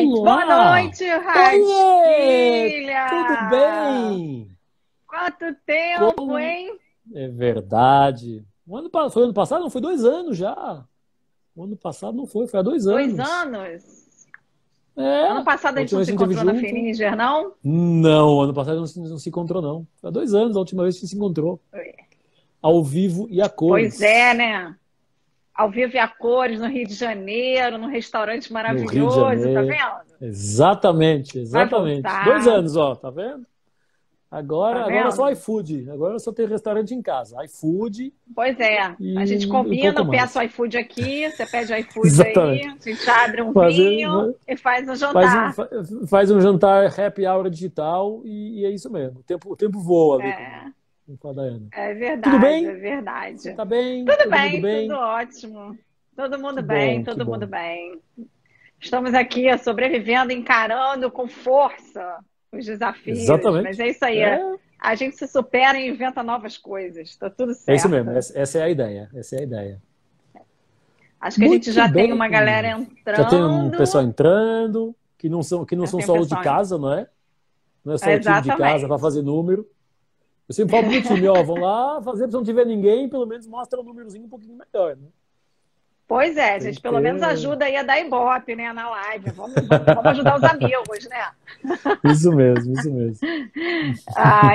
Boa Olá! noite, Oiê! Rasquilha! Tudo bem? Quanto tempo, Como hein? é verdade? Foi ano passado? Não, foi 2 anos já. O ano passado não foi, foi há dois 2 anos. anos. É, Ano a passado a gente última não vez se que a gente esteve encontrou na junto. Fininger, não? Não, ano passado não se encontrou, não. Foi há 2 anos a última vez que a gente se encontrou. Ao vivo e a Pois é, cores. né? Ao vivo e a cores, no Rio de Janeiro, num restaurante No Rio de maravilhoso, tá Janeiro. vendo? Exatamente, Vai exatamente. Dois voltar, anos, ó, tá vendo? tá Agora só vendo? iFood. Agora só tem restaurante em casa. iFood Pois é. A e, gente e combina, pouco eu peço o mais. iFood aqui, você pede o iFood aí, Exatamente. a gente abre um Fazer, vinho e faz um faz, um, jantar. faz um jantar happy hour digital e é isso mesmo. O tempo voa ali, É. como fala a Daiane. É Tudo verdade, é bem? Você verdade. tá bem? Tudo Todo mundo bem, tudo bem? ótimo. Todo Que mundo bem, bom, que todo mundo bom. bem. Estamos aqui sobrevivendo, encarando com força os desafios, mas Exatamente. é isso aí. É, A gente se supera e inventa novas coisas. Tá tudo é isso mesmo. certo. Essa é a ideia. Essa é a ideia. Acho que a gente Muito já tem bem. uma galera Já tem um pessoal entrando. entrando, que não Já são tem o só os de pessoal. casa, não é? Não é só o time de casa para Exatamente. fazer número. Eu sempre falo pro meu time, ó, vão lá fazer, se não tiver ninguém, pelo menos mostra um númerozinho um pouquinho melhor, né? Pois é, Tem gente, que pelo menos ter. ajuda aí a dar ibope, né, na live. Vamos ajudar os amigos, né? Isso mesmo, isso mesmo.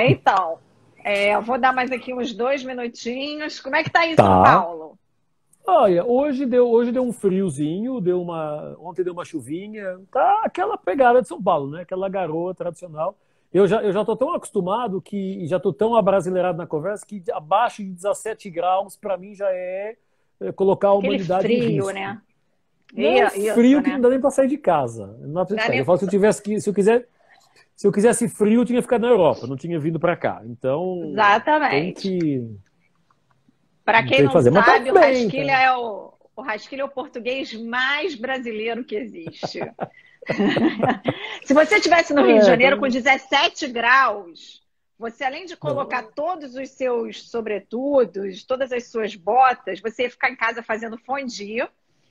Então, eu vou dar mais aqui uns 2 minutinhos. Como é que tá aí em São Tá. Paulo? Olha, hoje deu um friozinho, ontem deu uma chuvinha, tá aquela pegada de São Paulo, né? Aquela garoa tradicional. Eu já tô tão acostumado que já tô tão abrasileirado na conversa que abaixo de 17 graus para mim já é colocar a Aquele humanidade em frio, risco. né? Não é um Isso, frio que não né? dá nem para sair de casa. Não dá pra sair de Dá casa. nem Eu falo que se eu quisesse frio, eu tinha ficado na Europa, não tinha vindo para cá. Então, tem Exatamente. que Para não quem tem o que não fazer. Mas tá sabe, o bem, Rasquilha tá. é o Rasquilha é o português mais brasileiro que existe. Se você estivesse no Rio de É, Janeiro com 17 graus, você além de colocar não, todos os seus sobretudos, todas as suas botas, você ia ficar em casa fazendo fondue,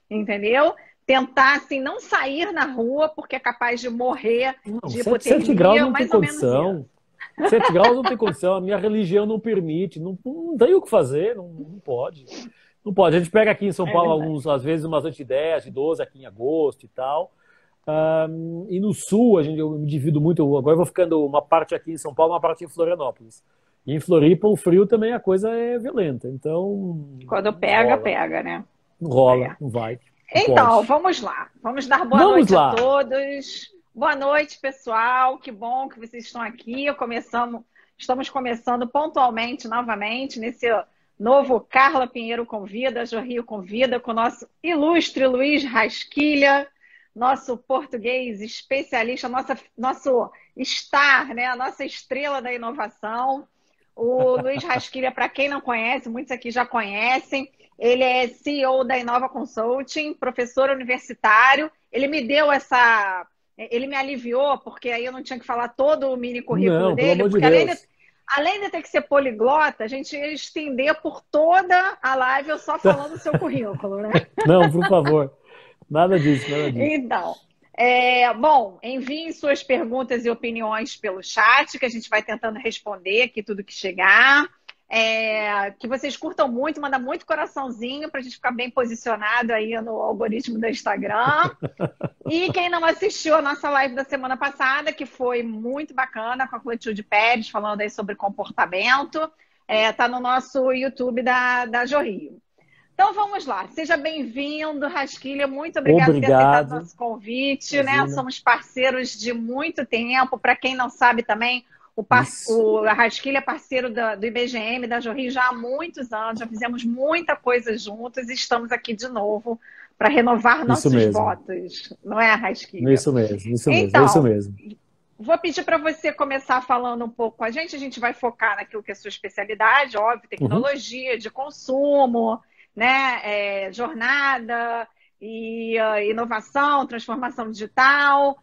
entendeu? Tentar assim não sair na rua porque é capaz de morrer não, de 7 graus hipotermia, não tem mais ou menos condição. isso. 7 graus não tem condição, a minha religião não permite, não tem o que fazer, não pode. Não pode. A gente pega aqui em São É Paulo, verdade. às vezes, umas anti 10, de 12 aqui em agosto e tal. E no sul, eu me divido muito. Agora eu vou ficando uma parte aqui em São Paulo, uma parte em Florianópolis. E em Floripa, o frio também a coisa é violenta. Então, Quando não pega, rola. pega, né? Não rola, É. não vai, não Então, pode. vamos lá. Vamos dar boa Vamos noite a lá. todos. Boa noite, pessoal. Que bom que vocês estão aqui. Estamos começando pontualmente novamente nesse novo Carla Pinheiro Convida, Jorrinho Convida, com o nosso ilustre Luiz Rasquilha, nosso português especialista, nosso star, né? A nossa estrela da inovação. O Luiz Rasquilha, para quem não conhece, muitos aqui já conhecem, ele é CEO da Inova Consulting, professor universitário. Ele me aliviou, porque aí eu não tinha que falar todo o mini currículo Não, pelo dele, amor de porque Deus. além de ter que ser poliglota, a gente ia estender por toda a live eu só falando o seu currículo, né? Não, por favor. Nada disso, nada disso. Então, bom, enviem suas perguntas e opiniões pelo chat, que a gente vai tentando responder aqui tudo que chegar. Que vocês curtam muito, manda muito coraçãozinho para a gente ficar bem posicionado aí no algoritmo do Instagram. E quem não assistiu a nossa live da semana passada, que foi muito bacana, com a Clotilde Pérez, falando aí sobre comportamento, tá no nosso YouTube da Jorrio. Então vamos lá, seja bem-vindo, Rasquilha, muito obrigada por ter aceitado o Obrigado. nosso convite, né? Imagina. Somos parceiros de muito tempo. Para quem não sabe também, Isso. o Rasquilha é parceiro do IBGM, da Jorri, já há muitos anos, já fizemos muita coisa juntos e estamos aqui de novo para renovar Isso nossos mesmo. votos, não é, Rasquilha? Isso mesmo, isso mesmo, é isso Então, mesmo. vou pedir para você começar falando um pouco com a gente vai focar naquilo que é sua especialidade, óbvio, Uhum. tecnologia, de consumo, né, jornada e inovação, transformação digital.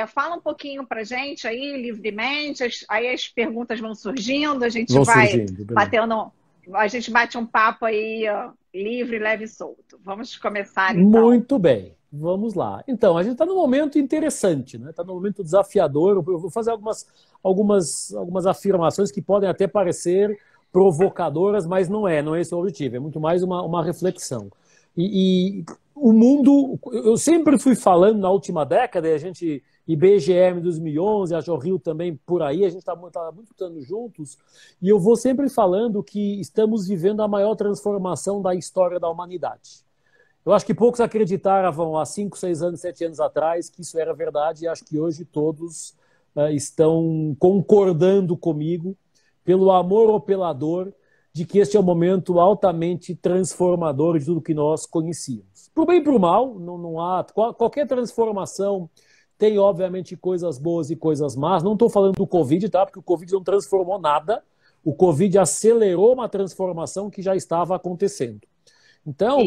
Fala um pouquinho para a gente aí, livremente, aí as perguntas vão surgindo, a gente Vão vai surgindo, beleza. batendo, a gente bate um papo aí livre, leve e solto. Vamos começar então. Muito bem. Vamos lá. Então, a gente está num momento interessante, né? Está num momento desafiador. Eu vou fazer algumas afirmações que podem até parecer provocadoras, mas não é esse o objetivo. É muito mais uma reflexão. E o mundo, eu sempre fui falando na última década, a gente, IBGE em 2011, a Jorril também por aí, a gente está muito anos juntos, e eu vou sempre falando que estamos vivendo a maior transformação da história da humanidade. Eu acho que poucos acreditavam há 5, 6 anos, 7 anos atrás que isso era verdade, e acho que hoje todos estão concordando comigo, pelo amor ou pela dor, de que este é um momento altamente transformador de tudo que nós conhecíamos. Por bem e por mal, não há qualquer transformação tem, obviamente, coisas boas e coisas más. Não estou falando do Covid, tá? Porque o Covid não transformou nada. O Covid acelerou uma transformação que já estava acontecendo. Então,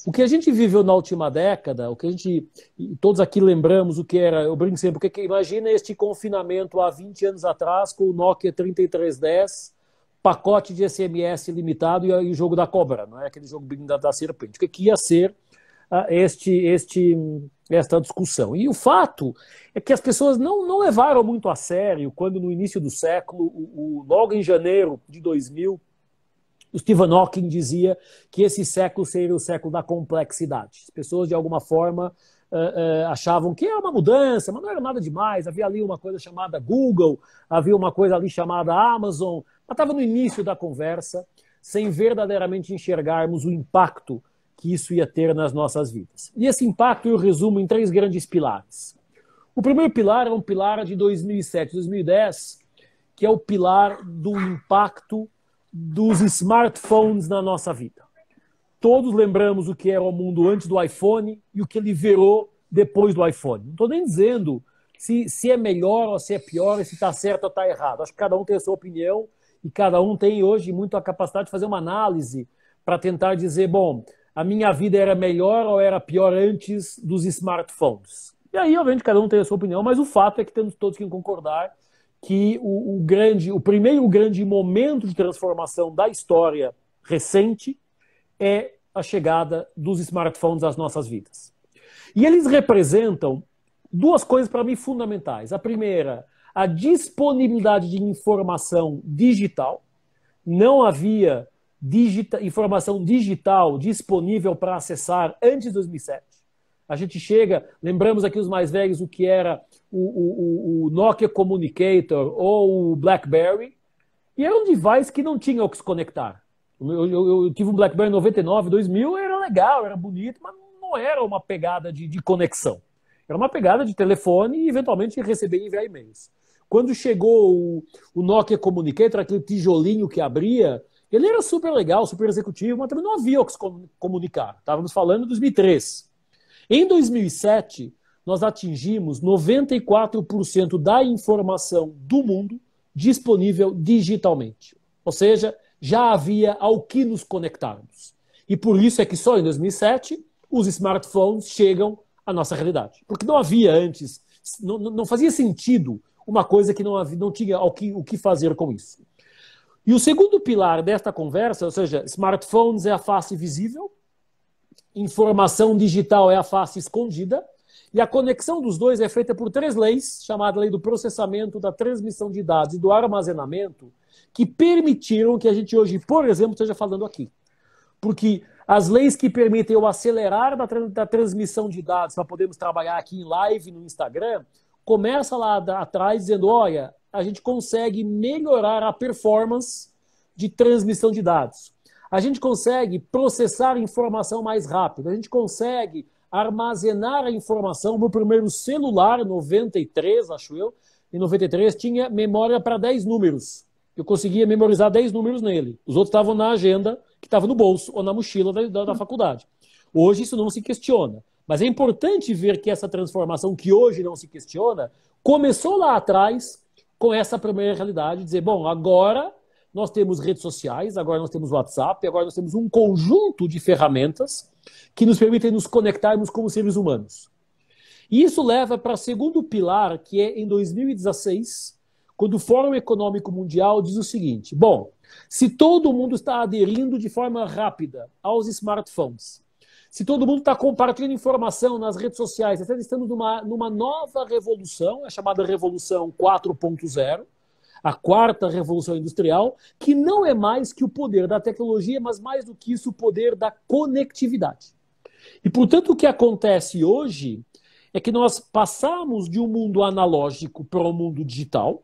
o que a gente viveu na última década, o que a gente, todos aqui lembramos o que era, eu brinco sempre, porque imagina este confinamento há 20 anos atrás com o Nokia 3310, pacote de SMS limitado e o jogo da cobra, não é aquele jogo da serpente. O que ia ser esta discussão? E o fato é que as pessoas não levaram muito a sério quando no início do século, logo em janeiro de 2000, o Stephen Hawking dizia que esse século seria o século da complexidade. As pessoas, de alguma forma, achavam que era uma mudança, mas não era nada demais. Havia ali uma coisa chamada Google, havia uma coisa ali chamada Amazon, mas estava no início da conversa, sem verdadeiramente enxergarmos o impacto que isso ia ter nas nossas vidas. E esse impacto eu resumo em 3 grandes pilares. O primeiro pilar é um pilar de 2007, 2010, que é o pilar do impacto dos smartphones na nossa vida. Todos lembramos o que era o mundo antes do iPhone e o que ele virou depois do iPhone. Não estou nem dizendo se é melhor ou se é pior, se está certo ou está errado. Acho que cada um tem a sua opinião e cada um tem hoje muito a capacidade de fazer uma análise para tentar dizer, bom, a minha vida era melhor ou era pior antes dos smartphones. E aí, obviamente, cada um tem a sua opinião, mas o fato é que temos todos que concordar que o primeiro grande momento de transformação da história recente é a chegada dos smartphones às nossas vidas. E eles representam 2 coisas para mim fundamentais. A primeira, a disponibilidade de informação digital. Não havia informação digital disponível para acessar antes de 2007. A gente chega, lembramos aqui os mais velhos o que era o Nokia Communicator ou o BlackBerry, e era um device que não tinha o que se conectar. Eu tive um BlackBerry em 99, 2000, era legal, era bonito, mas não era uma pegada de conexão. Era uma pegada de telefone e, eventualmente, receber e enviar e-mails. Quando chegou o Nokia Communicator, aquele tijolinho que abria, ele era super legal, super executivo, mas também não havia o que se comunicar. Estávamos falando de 2003. Em 2007, nós atingimos 94% da informação do mundo disponível digitalmente. Ou seja, já havia ao que nos conectarmos. E por isso é que só em 2007 os smartphones chegam à nossa realidade. Porque não havia antes, não fazia sentido uma coisa que não tinha o que fazer com isso. E o segundo pilar desta conversa, ou seja, smartphones é a face visível, informação digital é a face escondida, e a conexão dos dois é feita por 3 leis, chamada lei do processamento, da transmissão de dados e do armazenamento, que permitiram que a gente hoje, por exemplo, esteja falando aqui. Porque as leis que permitem o acelerar da transmissão de dados para podermos trabalhar aqui em live no Instagram, começa lá atrás dizendo, olha, a gente consegue melhorar a performance de transmissão de dados. A gente consegue processar a informação mais rápido. A gente consegue armazenar a informação. No primeiro celular, 93, acho eu, em 93, tinha memória para 10 números. Eu conseguia memorizar 10 números nele. Os outros estavam na agenda, que estava no bolso ou na mochila da faculdade. Hoje isso não se questiona. Mas é importante ver que essa transformação, que hoje não se questiona, começou lá atrás com essa primeira realidade, dizer, bom, agora nós temos redes sociais, agora nós temos WhatsApp, agora nós temos um conjunto de ferramentas que nos permitem nos conectarmos como seres humanos. E isso leva para o segundo pilar, que é em 2016, quando o Fórum Econômico Mundial diz o seguinte, bom, se todo mundo está aderindo de forma rápida aos smartphones, se todo mundo está compartilhando informação nas redes sociais, estamos numa nova revolução, a chamada Revolução 4.0, a quarta revolução industrial, que não é mais que o poder da tecnologia, mas mais do que isso, o poder da conectividade. E, portanto, o que acontece hoje é que nós passamos de um mundo analógico para um mundo digital,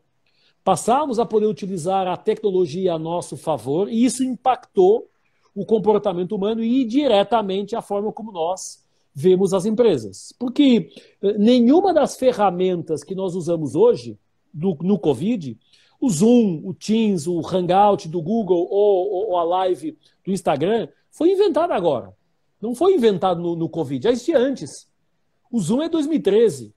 passamos a poder utilizar a tecnologia a nosso favor, e isso impactou o comportamento humano e diretamente a forma como nós vemos as empresas. Porque nenhuma das ferramentas que nós usamos hoje, no Covid, o Zoom, o Teams, o Hangout do Google ou a Live do Instagram, foi inventada agora. Não foi inventado no Covid, já existia antes. O Zoom é 2013.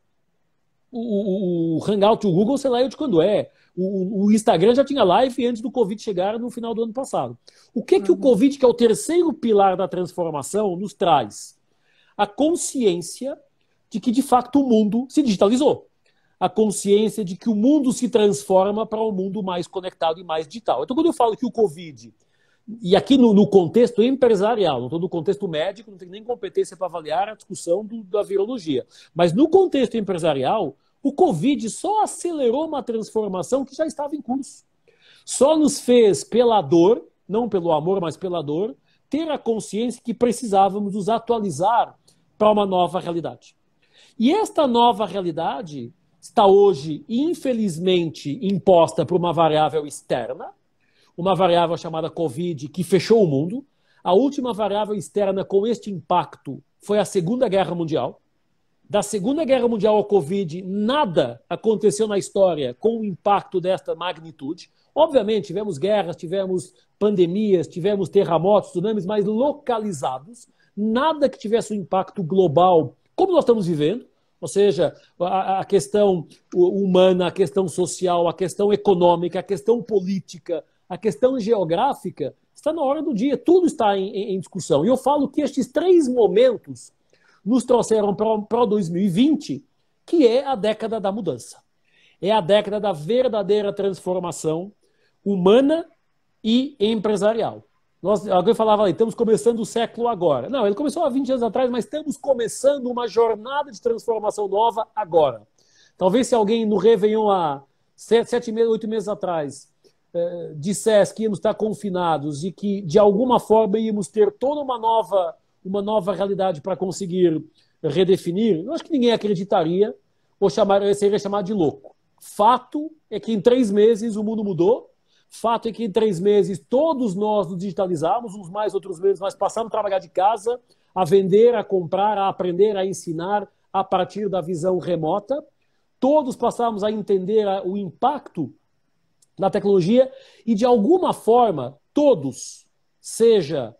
O Hangout do Google, sei lá eu de quando é. O Instagram já tinha live antes do Covid chegar no final do ano passado. O que o Covid, que é o terceiro pilar da transformação, nos traz? A consciência de que, de fato, o mundo se digitalizou. A consciência de que o mundo se transforma para um mundo mais conectado e mais digital. Então, quando eu falo que o Covid, e aqui no contexto empresarial, não estou no contexto médico, não tenho nem competência para avaliar a discussão da virologia, mas no contexto empresarial, o Covid só acelerou uma transformação que já estava em curso. Só nos fez, pela dor, não pelo amor, mas pela dor, ter a consciência que precisávamos nos atualizar para uma nova realidade. E esta nova realidade está hoje, infelizmente, imposta por uma variável externa, uma variável chamada Covid, que fechou o mundo. A última variável externa com este impacto foi a Segunda Guerra Mundial. Da Segunda Guerra Mundial ao Covid, nada aconteceu na história com o impacto desta magnitude. Obviamente, tivemos guerras, tivemos pandemias, tivemos terremotos, tsunamis, mas localizados. Nada que tivesse um impacto global, como nós estamos vivendo. Ou seja, a questão humana, a questão social, a questão econômica, a questão política, a questão geográfica, está na hora do dia. Tudo está em discussão. E eu falo que estes três momentos nos trouxeram para 2020, que é a década da mudança. É a década da verdadeira transformação humana e empresarial. Alguém falava ali, estamos começando o século agora. Não, ele começou há 20 anos atrás, mas estamos começando uma jornada de transformação nova agora. Talvez se alguém no Réveillon há 7 meses, 8 meses atrás dissesse que íamos estar confinados e que, de alguma forma, íamos ter toda uma nova realidade para conseguir redefinir, eu acho que ninguém acreditaria ou seria chamado de louco. Fato é que em 3 meses o mundo mudou. Fato é que em 3 meses todos nós nos digitalizamos, uns mais, outros menos, mas passamos a trabalhar de casa, a vender, a comprar, a aprender, a ensinar a partir da visão remota. Todos passamos a entender o impacto da tecnologia e, de alguma forma, todos, seja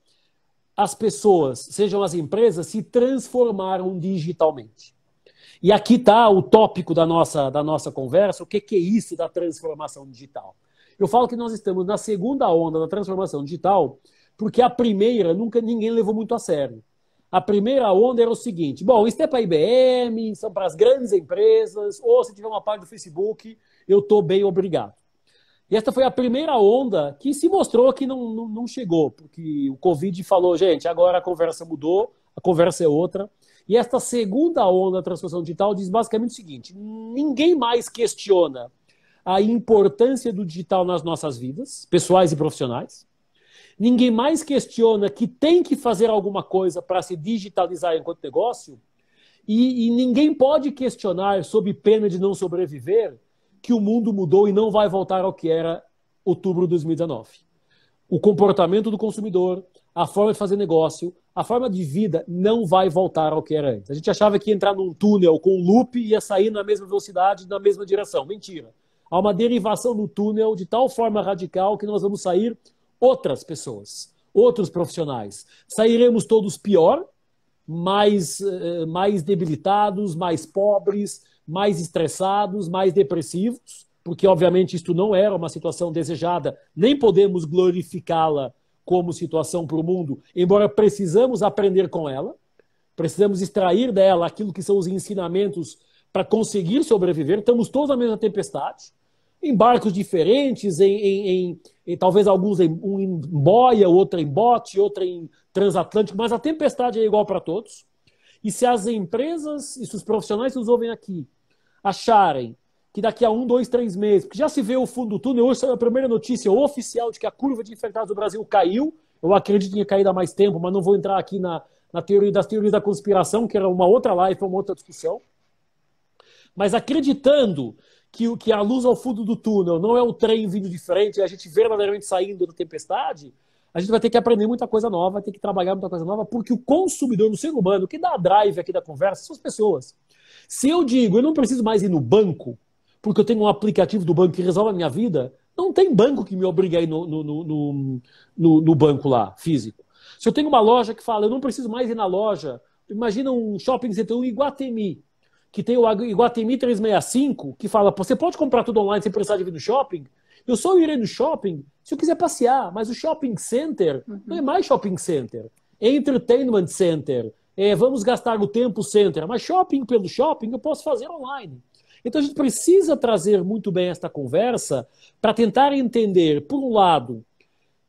as pessoas, sejam as empresas, se transformaram digitalmente. E aqui está o tópico da nossa conversa, o que é isso da transformação digital. Eu falo que nós estamos na segunda onda da transformação digital, porque a primeira ninguém levou muito a sério. A primeira onda era o seguinte, bom, isso é para a IBM, são para as grandes empresas, ou se tiver uma parte do Facebook, eu estou bem, obrigado. E esta foi a primeira onda que se mostrou que não chegou, porque o Covid falou, gente, agora a conversa mudou, a conversa é outra. E esta segunda onda da transformação digital diz basicamente o seguinte, ninguém mais questiona a importância do digital nas nossas vidas, pessoais e profissionais. Ninguém mais questiona que tem que fazer alguma coisa para se digitalizar enquanto negócio. E ninguém pode questionar, sob pena de não sobreviver, que o mundo mudou e não vai voltar ao que era outubro de 2019. O comportamento do consumidor, a forma de fazer negócio, a forma de vida não vai voltar ao que era antes. A gente achava que ia entrar num túnel com um loop e ia sair na mesma velocidade, na mesma direção. Mentira. Há uma derivação no túnel de tal forma radical que nós vamos sair outras pessoas, outros profissionais. Sairemos todos pior, mais debilitados, mais pobres, mais estressados, mais depressivos, porque obviamente isto não era uma situação desejada, nem podemos glorificá-la como situação para o mundo, embora precisamos aprender com ela, precisamos extrair dela aquilo que são os ensinamentos para conseguir sobreviver. Estamos todos na mesma tempestade. em barcos diferentes, talvez alguns um em boia, outro em bote, outro em transatlântico, mas a tempestade é igual para todos. E se as empresas e se os profissionais que nos ouvem aqui acharem que daqui a 1, 2, 3 meses, porque já se vê o fundo do túnel, hoje é a primeira notícia oficial de que a curva de infectados do Brasil caiu. Eu acredito que tinha caído há mais tempo, mas não vou entrar aqui na teoria das teorias da conspiração, que era uma outra live, uma outra discussão. Mas acreditando que a luz ao fundo do túnel não é o trem vindo de frente, e a gente verdadeiramente saindo da tempestade, a gente vai ter que aprender muita coisa nova, vai ter que trabalhar muita coisa nova, porque o consumidor, o ser humano, que dá a drive aqui da conversa, são as pessoas. Se eu digo, eu não preciso mais ir no banco, porque eu tenho um aplicativo do banco que resolve a minha vida, não tem banco que me obrigue a ir no banco lá, físico. Se eu tenho uma loja que fala, eu não preciso mais ir na loja, imagina um shopping center, um Iguatemi, que tem o Iguatemi 365, que fala, você pode comprar tudo online sem precisar de vir no shopping? Eu só irei no shopping se eu quiser passear, mas o shopping center não é mais shopping center, é entertainment center, vamos gastar o tempo center, mas shopping pelo shopping eu posso fazer online. Então a gente precisa trazer muito bem esta conversa para tentar entender, por um lado,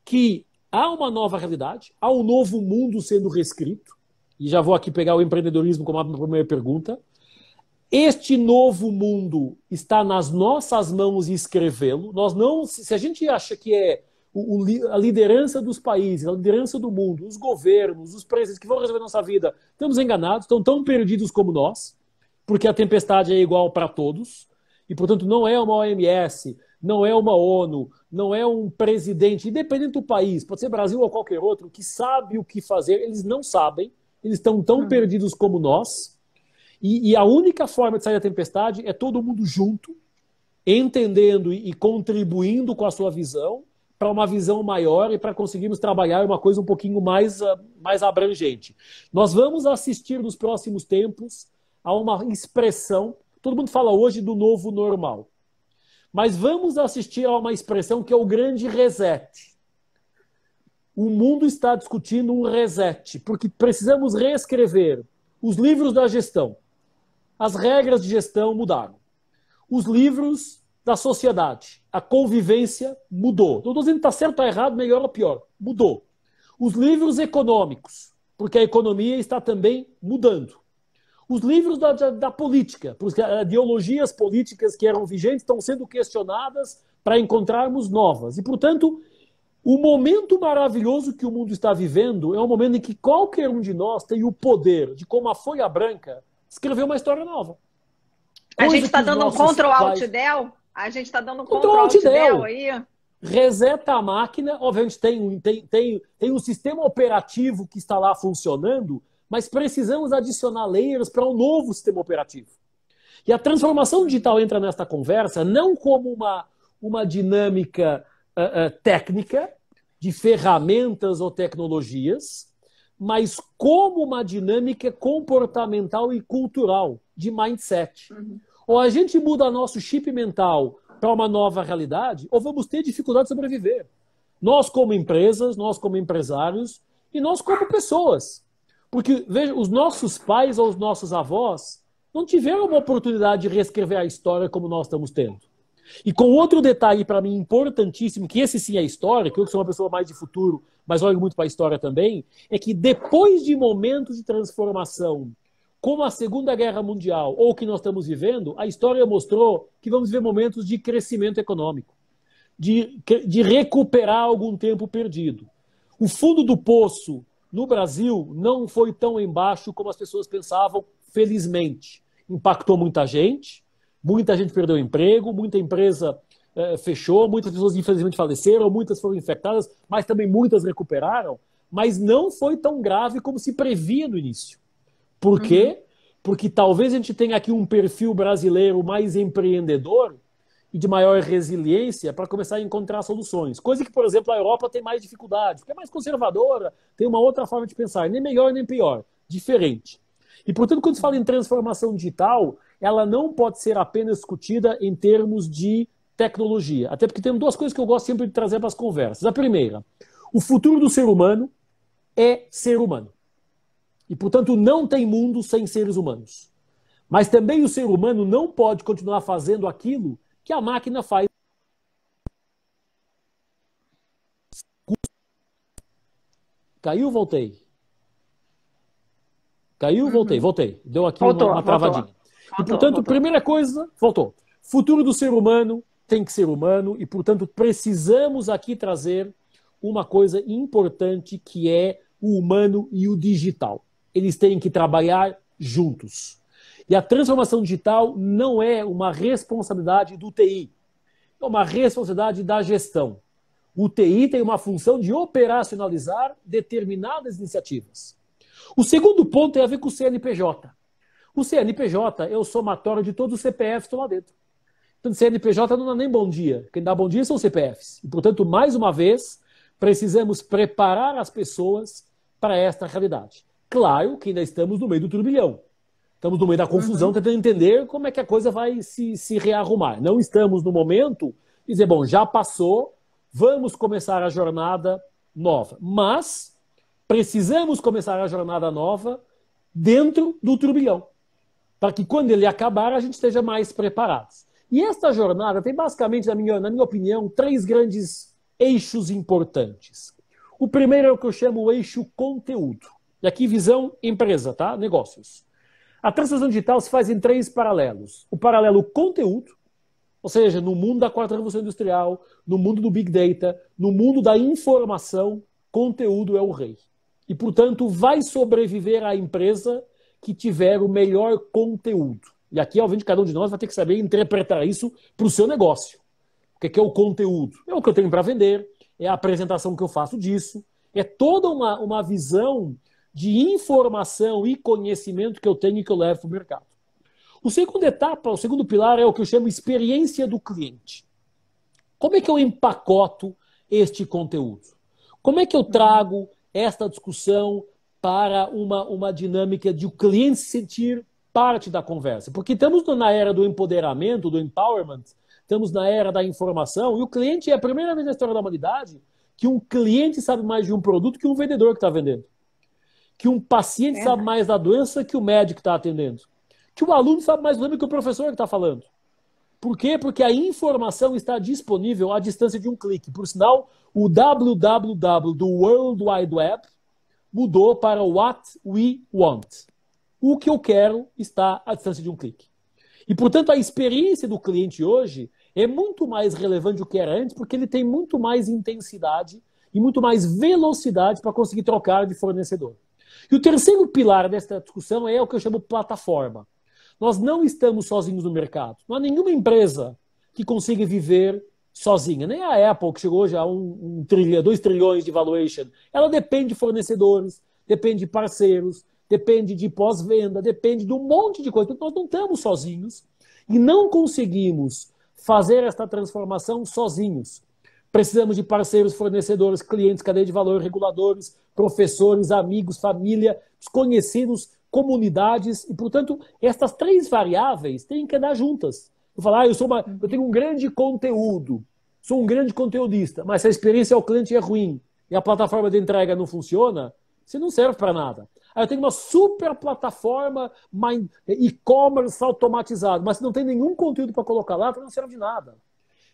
que há uma nova realidade, há um novo mundo sendo reescrito, e já vou aqui pegar o empreendedorismo como a primeira pergunta. Este novo mundo está nas nossas mãos e escrevê-lo. Nós não, se a gente acha que é a liderança dos países, a liderança do mundo, os governos, os presidentes que vão resolver nossa vida, estamos enganados, estão tão perdidos como nós, porque a tempestade é igual para todos, e, portanto, não é uma OMS, não é uma ONU, não é um presidente, independente do país, pode ser Brasil ou qualquer outro, que sabe o que fazer, eles não sabem, eles estão tão perdidos como nós, e a única forma de sair da tempestade é todo mundo junto, entendendo e contribuindo com a sua visão, para uma visão maior e para conseguirmos trabalhar uma coisa um pouquinho mais abrangente. Nós vamos assistir nos próximos tempos a uma expressão, todo mundo fala hoje do novo normal, mas vamos assistir a uma expressão que é o grande reset. O mundo está discutindo um reset, porque precisamos reescrever os livros da gestão. As regras de gestão mudaram. Os livros da sociedade, a convivência mudou. Não estou dizendo que está certo ou errado, melhor ou pior. Mudou. Os livros econômicos, porque a economia está também mudando. Os livros da política, porque as ideologias políticas que eram vigentes estão sendo questionadas para encontrarmos novas. E, portanto, o momento maravilhoso que o mundo está vivendo é um momento em que qualquer um de nós tem o poder de, como a folha branca, escrever uma história nova. A gente está dando um Ctrl-Alt-Del? A gente está dando um Ctrl-Alt-Del aí? Reseta a máquina, obviamente tem um sistema operativo que está lá funcionando, mas precisamos adicionar layers para um novo sistema operativo. E a transformação digital entra nesta conversa não como uma dinâmica técnica, de ferramentas ou tecnologias, mas como uma dinâmica comportamental e cultural, de mindset. Ou a gente muda nosso chip mental para uma nova realidade, ou vamos ter dificuldade de sobreviver. Nós como empresas, nós como empresários, e nós como pessoas. Porque, veja, os nossos pais ou os nossos avós não tiveram uma oportunidade de reescrever a história como nós estamos tendo. E com outro detalhe, para mim, importantíssimo, que esse sim é histórico, eu que sou uma pessoa mais de futuro, mas olho muito para a história também, é que depois de momentos de transformação, como a Segunda Guerra Mundial, ou o que nós estamos vivendo, a história mostrou que vamos viver momentos de crescimento econômico, de recuperar algum tempo perdido. O fundo do poço no Brasil não foi tão embaixo como as pessoas pensavam, felizmente. Impactou muita gente perdeu emprego, muita empresa fechou, muitas pessoas infelizmente faleceram, muitas foram infectadas, mas também muitas recuperaram, mas não foi tão grave como se previa no início. Por quê? Porque talvez a gente tenha aqui um perfil brasileiro mais empreendedor e de maior resiliência para começar a encontrar soluções. Coisa que, por exemplo, a Europa tem mais dificuldade, porque é mais conservadora, tem uma outra forma de pensar, nem melhor nem pior, diferente. E, portanto, quando se fala em transformação digital, ela não pode ser apenas discutida em termos de tecnologia. Até porque tem duas coisas que eu gosto sempre de trazer para as conversas. A primeira, o futuro do ser humano é ser humano. E, portanto, não tem mundo sem seres humanos. Mas também o ser humano não pode continuar fazendo aquilo que a máquina faz Caiu, voltei. Caiu, voltei, voltei. Deu aqui Voltou, uma travadinha. E, portanto, primeira coisa, voltou. Futuro do ser humano tem que ser humano e, portanto, precisamos aqui trazer uma coisa importante que é o humano e o digital. Eles têm que trabalhar juntos. E a transformação digital não é uma responsabilidade do TI, é uma responsabilidade da gestão. O TI tem uma função de operacionalizar determinadas iniciativas. O segundo ponto tem a ver com o CNPJ. O CNPJ é o somatório de todos os CPFs que estão lá dentro. Então, o CNPJ não dá nem bom dia. Quem dá bom dia são os CPFs. E, portanto, mais uma vez, precisamos preparar as pessoas para esta realidade. Claro que ainda estamos no meio do turbilhão. Estamos no meio da confusão, tentando entender como é que a coisa vai se rearrumar. Não estamos no momento de dizer, bom, já passou, vamos começar a jornada nova. Mas precisamos começar a jornada nova dentro do turbilhão, para que quando ele acabar a gente esteja mais preparados. E esta jornada tem basicamente, na minha opinião, 3 grandes eixos importantes. O primeiro é o que eu chamo o eixo conteúdo. E aqui visão empresa, tá? Negócios. A transformação digital se faz em 3 paralelos. O paralelo conteúdo, ou seja, no mundo da 4ª Revolução Industrial, no mundo do Big Data, no mundo da informação, conteúdo é o rei. E, portanto, vai sobreviver a empresa que tiver o melhor conteúdo. E aqui, obviamente, cada um de nós vai ter que saber interpretar isso para o seu negócio. O que é o conteúdo? É o que eu tenho para vender, é a apresentação que eu faço disso, é toda uma visão de informação e conhecimento que eu tenho e que eu levo para o mercado. O segundo pilar é o que eu chamo experiência do cliente. Como é que eu empacoto este conteúdo? Como é que eu trago esta discussão para uma dinâmica de o cliente se sentir parte da conversa? Porque estamos na era do empoderamento, do empowerment, estamos na era da informação, e o cliente é a primeira vez na história da humanidade que um cliente sabe mais de um produto que um vendedor que está vendendo. Que um paciente sabe mais da doença que o médico que está atendendo. Que o aluno sabe mais do nome que o professor que está falando. Por quê? Porque a informação está disponível à distância de um clique. Por sinal, o www do World Wide Web mudou para What We Want. O que eu quero está à distância de um clique. E, portanto, a experiência do cliente hoje é muito mais relevante do que era antes, porque ele tem muito mais intensidade e muito mais velocidade para conseguir trocar de fornecedor. E o terceiro pilar desta discussão é o que eu chamo plataforma. Nós não estamos sozinhos no mercado. Não há nenhuma empresa que consiga viver sozinha. Nem a Apple, que chegou já a 2 trilhões de valuation. Ela depende de fornecedores, depende de parceiros, depende de pós-venda, depende de um monte de coisa. Então, nós não estamos sozinhos e não conseguimos fazer esta transformação sozinhos. Precisamos de parceiros, fornecedores, clientes, cadeia de valor, reguladores, professores, amigos, família, desconhecidos, comunidades. E, portanto, estas 3 variáveis têm que andar juntas. Eu falo, eu tenho um grande conteúdo, sou um grande conteudista, mas se a experiência ao cliente é ruim e a plataforma de entrega não funciona, você não serve para nada. Aí eu tenho uma super plataforma e-commerce automatizado, mas se não tem nenhum conteúdo para colocar lá, não serve de nada.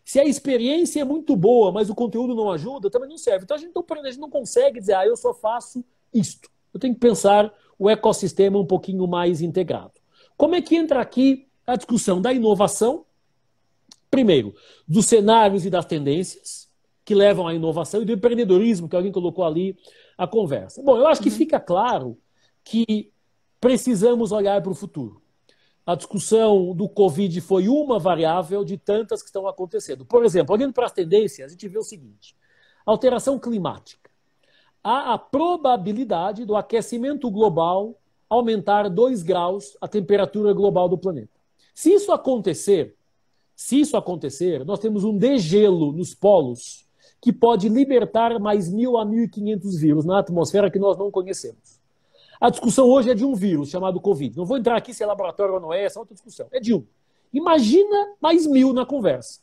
Se a experiência é muito boa, mas o conteúdo não ajuda, também não serve. Então a gente não consegue dizer, eu só faço isto. Eu tenho que pensar o ecossistema um pouquinho mais integrado. Como é que entra aqui a discussão da inovação? Primeiro, dos cenários e das tendências que levam à inovação e do empreendedorismo, que alguém colocou ali a conversa. Bom, eu acho que fica claro que precisamos olhar para o futuro. A discussão do Covid foi uma variável de tantas que estão acontecendo. Por exemplo, olhando para as tendências, a gente vê o seguinte: alteração climática. Há a probabilidade do aquecimento global aumentar 2 graus a temperatura global do planeta. Se isso acontecer, nós temos um degelo nos polos que pode libertar mais 1.000 a 1.500 vírus na atmosfera que nós não conhecemos. A discussão hoje é de um vírus chamado Covid. Não vou entrar aqui se é laboratório ou não é, essa é outra discussão. É de um. Imagina mais 1.000 na conversa.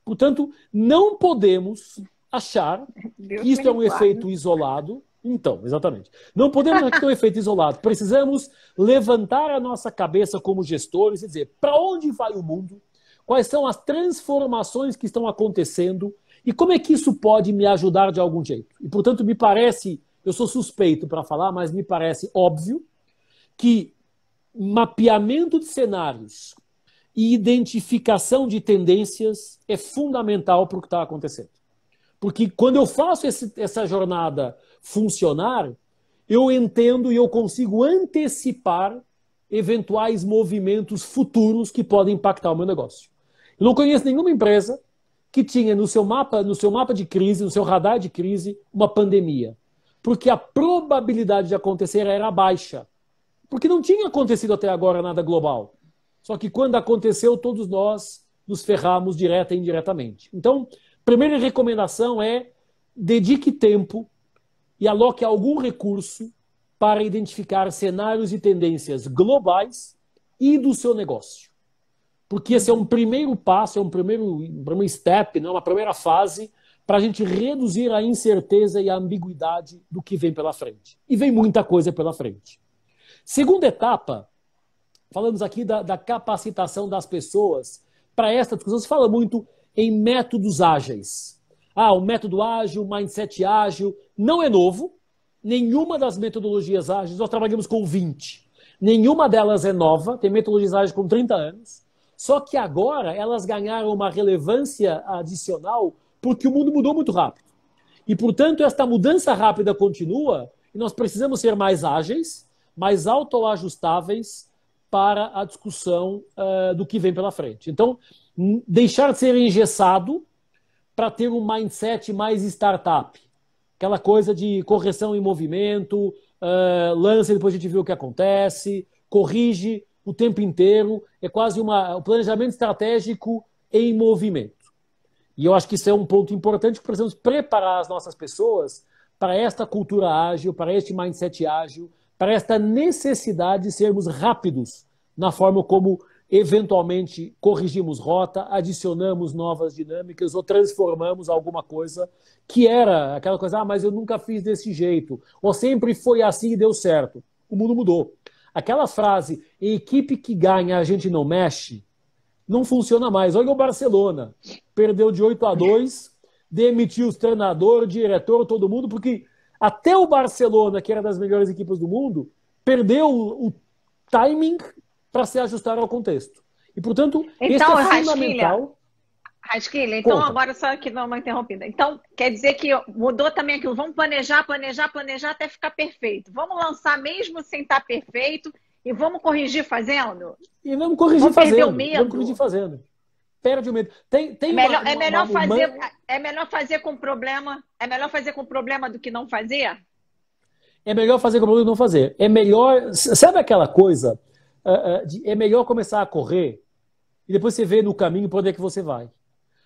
Portanto, não podemos achar que isso é um efeito isolado. Então, exatamente. Não podemos achar que é um efeito isolado. Precisamos levantar a nossa cabeça como gestores e dizer para onde vai o mundo, quais são as transformações que estão acontecendo e como é que isso pode me ajudar de algum jeito. E, portanto, me parece eu sou suspeito para falar, mas me parece óbvio que mapeamento de cenários e identificação de tendências é fundamental para o que está acontecendo. Porque quando eu faço essa jornada funcionar, eu entendo e eu consigo antecipar eventuais movimentos futuros que podem impactar o meu negócio. Eu não conheço nenhuma empresa que tinha no seu mapa de crise, no seu radar de crise, uma pandemia. Porque a probabilidade de acontecer era baixa. Porque não tinha acontecido até agora nada global. Só que quando aconteceu, todos nós nos ferramos direta e indiretamente. Então, primeira recomendação é dedique tempo e aloque algum recurso para identificar cenários e tendências globais e do seu negócio. Porque esse é um primeiro passo, é um primeiro step, né? Uma primeira fase para a gente reduzir a incerteza e a ambiguidade do que vem pela frente. E vem muita coisa pela frente. Segunda etapa, falamos aqui da capacitação das pessoas para esta discussão. Se fala muito em métodos ágeis. O método ágil, mindset ágil, não é novo. Nenhuma das metodologias ágeis, nós trabalhamos com 20. Nenhuma delas é nova, tem metodologias ágeis com 30 anos. Só que agora elas ganharam uma relevância adicional porque o mundo mudou muito rápido. E, portanto, esta mudança rápida continua e nós precisamos ser mais ágeis, mais autoajustáveis para a discussão do que vem pela frente. Então, deixar de ser engessado para ter um mindset mais startup. Aquela coisa de correção em movimento, lança e depois a gente vê o que acontece, corrige o tempo inteiro, é quase um planejamento estratégico em movimento. E eu acho que isso é um ponto importante, que precisamos preparar as nossas pessoas para esta cultura ágil, para este mindset ágil, para esta necessidade de sermos rápidos na forma como eventualmente corrigimos rota, adicionamos novas dinâmicas ou transformamos alguma coisa que era aquela coisa, mas eu nunca fiz desse jeito, ou sempre foi assim e deu certo. O mundo mudou. Aquela frase, equipe que ganha a gente não mexe, não funciona mais. Olha o Barcelona, perdeu de 8-2, demitiu os treinadores, o diretor, todo mundo, porque até o Barcelona, que era das melhores equipes do mundo, perdeu o timing para se ajustar ao contexto. E, portanto, então, isso é fundamental. Rasquilha, então agora só que não é uma interrompida. Então, quer dizer que mudou também aquilo. Vamos planejar até ficar perfeito. Vamos lançar mesmo sem estar perfeito e vamos corrigir fazendo? E vamos corrigir fazendo. Perder o medo. Vamos corrigir fazendo. Perde o medo. É melhor fazer com problema. É melhor fazer com problema do que não fazer? É melhor fazer com problema do que não fazer. É melhor. Sabe aquela coisa? É melhor começar a correr e depois você vê no caminho para onde é que você vai.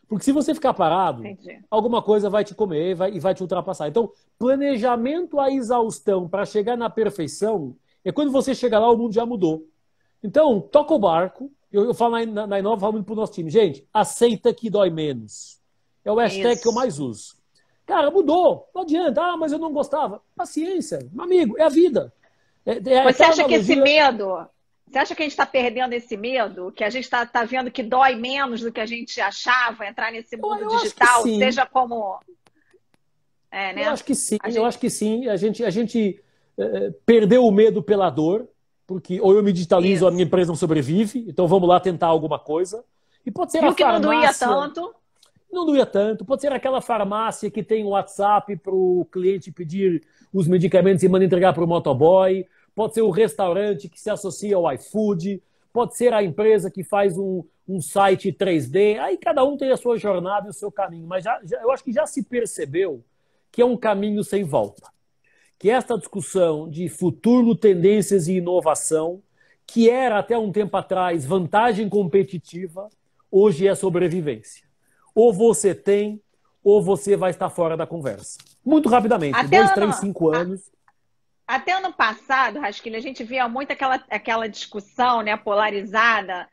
Porque se você ficar parado, alguma coisa vai te comer e vai te ultrapassar. Então, planejamento à exaustão para chegar na perfeição é quando você chega lá, o mundo já mudou. Então, toca o barco. Eu falo na Inova, falo muito pro nosso time. Gente, aceita que dói menos. É o hashtag que eu mais uso. Cara, mudou. Não adianta. Mas eu não gostava. Paciência. Meu amigo, é a vida. Você acha que esse medo... Você acha que a gente está perdendo esse medo? Que a gente está vendo que dói menos do que a gente achava entrar nesse mundo digital? Seja como... né? Eu acho que sim. Eu acho que sim. A gente perdeu o medo pela dor, porque ou eu me digitalizo ou a minha empresa não sobrevive, então vamos lá tentar alguma coisa. E pode ser a farmácia... não doía tanto. Não doía tanto. Pode ser aquela farmácia que tem o WhatsApp para o cliente pedir os medicamentos e manda entregar para o motoboy. Pode ser o restaurante que se associa ao iFood, pode ser a empresa que faz um site 3D. Aí cada um tem a sua jornada e o seu caminho. Mas eu acho que já se percebeu que é um caminho sem volta. Que esta discussão de futuro, tendências e inovação, que era até um tempo atrás vantagem competitiva, hoje é sobrevivência. Ou você tem, ou você vai estar fora da conversa. Muito rapidamente, 2, 3, 5 anos... Até ano passado, Rasquilha, a gente via muito aquela discussão, né, polarizada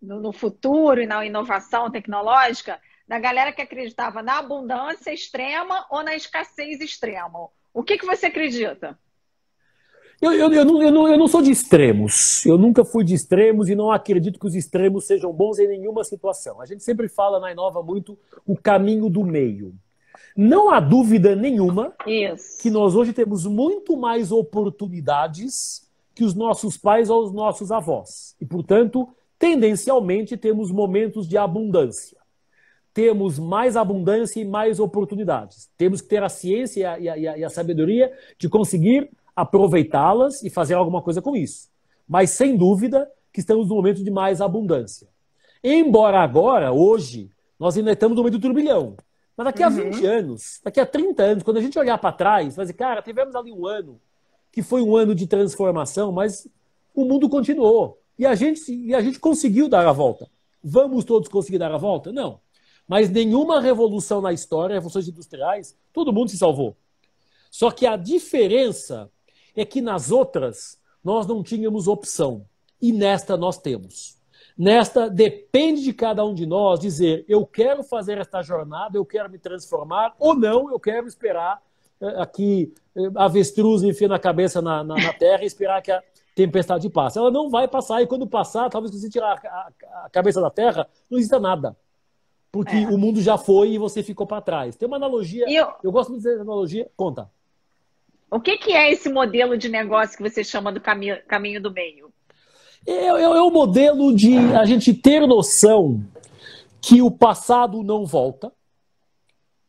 no futuro e na inovação tecnológica, da galera que acreditava na abundância extrema ou na escassez extrema. O que você acredita? Eu não sou de extremos. Eu nunca fui de extremos e não acredito que os extremos sejam bons em nenhuma situação. A gente sempre fala na Inova muito o caminho do meio. Não há dúvida nenhuma Isso. que nós hoje temos muito mais oportunidades que os nossos pais ou os nossos avós. E, portanto, tendencialmente temos momentos de abundância. Temos mais abundância e mais oportunidades. Temos que ter a ciência e a sabedoria de conseguir aproveitá-las e fazer alguma coisa com isso. Mas, sem dúvida, que estamos no momento de mais abundância. Embora agora, hoje, nós ainda estamos no momento do turbilhão. Mas daqui a 20 anos, daqui a 30 anos, quando a gente olhar para trás, vai dizer, cara, tivemos ali um ano que foi um ano de transformação, mas o mundo continuou. E a gente conseguiu dar a volta. Vamos todos conseguir dar a volta? Não. Mas nenhuma revolução na história, revoluções industriais, todo mundo se salvou. Só que a diferença é que nas outras nós não tínhamos opção. E nesta nós temos. Nesta depende de cada um de nós dizer, eu quero fazer esta jornada, eu quero me transformar, ou não, eu quero esperar aqui avestruz enfia na cabeça na terra e esperar que a tempestade passe. Ela não vai passar, e quando passar, talvez se você tirar a cabeça da terra, não exista nada. Porque o mundo já foi e você ficou para trás. Tem uma analogia, eu gosto muito de dizer analogia, conta. O que é esse modelo de negócio que você chama do caminho do meio? É o modelo de a gente ter noção que o passado não volta,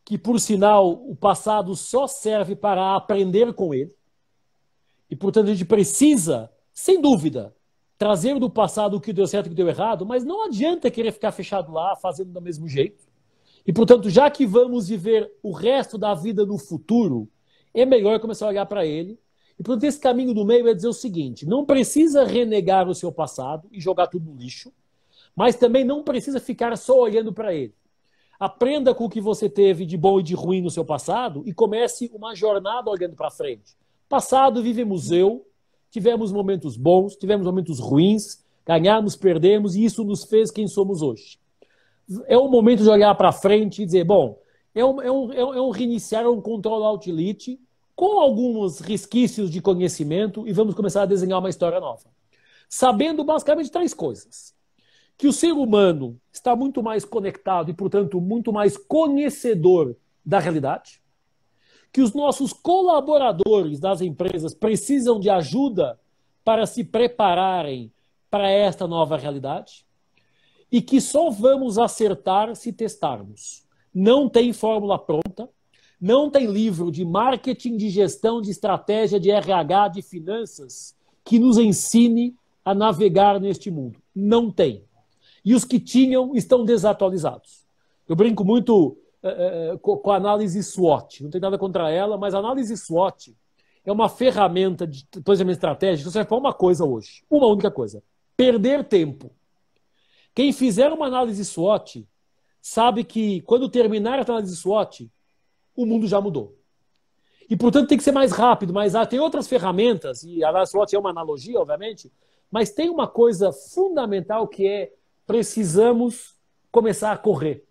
que, por sinal, o passado só serve para aprender com ele. E, portanto, a gente precisa, sem dúvida, trazer do passado o que deu certo e o que deu errado, mas não adianta querer ficar fechado lá, fazendo do mesmo jeito. E, portanto, já que vamos viver o resto da vida no futuro, é melhor começar a olhar para ele. E, portanto, esse caminho do meio é dizer o seguinte, não precisa renegar o seu passado e jogar tudo no lixo, mas também não precisa ficar só olhando para ele. Aprenda com o que você teve de bom e de ruim no seu passado e comece uma jornada olhando para frente. Passado vive museu, tivemos momentos bons, tivemos momentos ruins, ganhamos, perdemos e isso nos fez quem somos hoje. É o momento de olhar para frente e dizer, bom, é um reiniciar, um control alt elite com alguns resquícios de conhecimento e vamos começar a desenhar uma história nova. Sabendo basicamente 3 coisas. Que o ser humano está muito mais conectado e, portanto, muito mais conhecedor da realidade. Que os nossos colaboradores das empresas precisam de ajuda para se prepararem para esta nova realidade. E que só vamos acertar se testarmos. Não tem fórmula pronta, não tem livro de marketing, de gestão, de estratégia, de RH, de finanças que nos ensine a navegar neste mundo. Não tem. E os que tinham estão desatualizados. Eu brinco muito com a análise SWOT. Não tem nada contra ela, mas a análise SWOT é uma ferramenta de planejamento estratégico que serve para uma coisa hoje. Uma única coisa. Perder tempo. Quem fizer uma análise SWOT sabe que quando terminar a análise SWOT, o mundo já mudou. E, portanto, tem que ser mais rápido, mas tem outras ferramentas, e a análise SWOT é uma analogia, obviamente, mas tem uma coisa fundamental que é precisamos começar a correr.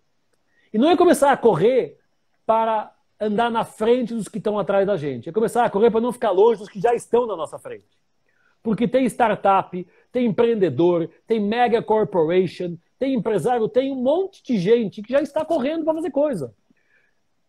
E não é começar a correr para andar na frente dos que estão atrás da gente. É começar a correr para não ficar longe dos que já estão na nossa frente. Porque tem startup, tem empreendedor, tem mega corporation, tem empresário, tem um monte de gente que já está correndo para fazer coisa.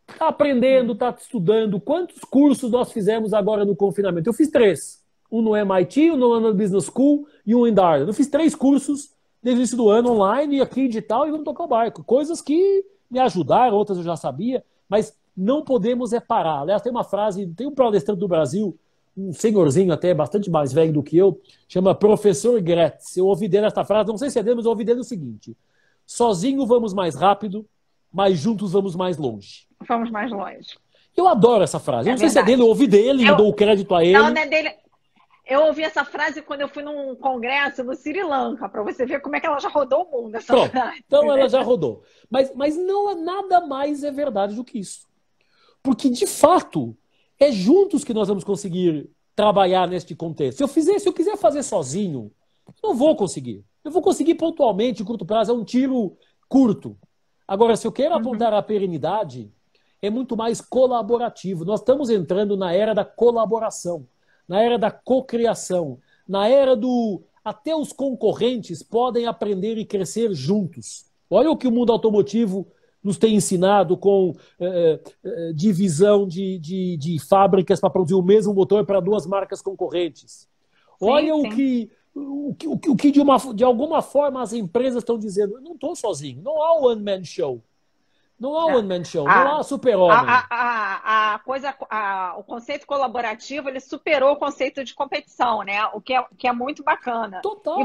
Está aprendendo, está estudando. Quantos cursos nós fizemos agora no confinamento? Eu fiz 3. Um no MIT, um no Business School e um em Darden. Eu fiz 3 cursos desde o início do ano, online, aqui digital, e vamos tocar o barco. Coisas que me ajudaram, outras eu já sabia, mas não podemos parar. Aliás, tem uma frase, tem um palestrante do Brasil, um senhorzinho até, bastante mais velho do que eu, chama Professor Gretz. Eu ouvi dele esta frase, não sei se é dele, mas eu ouvi dele o seguinte: sozinho vamos mais rápido, mas juntos vamos mais longe. Vamos mais longe. Eu adoro essa frase. Eu não sei se é dele, eu ouvi dele, e dou o crédito a ele. Não é dele. Eu ouvi essa frase quando eu fui num congresso no Sri Lanka, para você ver como é que ela já rodou o mundo, essa frase. Então ela já rodou. Mas não nada mais é verdade do que isso. Porque, de fato, é juntos que nós vamos conseguir trabalhar neste contexto. Se eu quiser fazer sozinho, eu não vou conseguir. Eu vou conseguir pontualmente, em curto prazo, é um tiro curto. Agora, se eu quero apontar a perenidade, é muito mais colaborativo. Nós estamos entrando na era da colaboração, na era da cocriação, na era do... Até os concorrentes podem aprender e crescer juntos. Olha o que o mundo automotivo nos tem ensinado com divisão de fábricas para produzir o mesmo motor para duas marcas concorrentes. Olha sim. O que de alguma forma as empresas estão dizendo. Eu não estou sozinho, não há o one-man show. Não há one-man show, não há super-homem. O conceito colaborativo, ele superou o conceito de competição, né? O que é muito bacana. Total.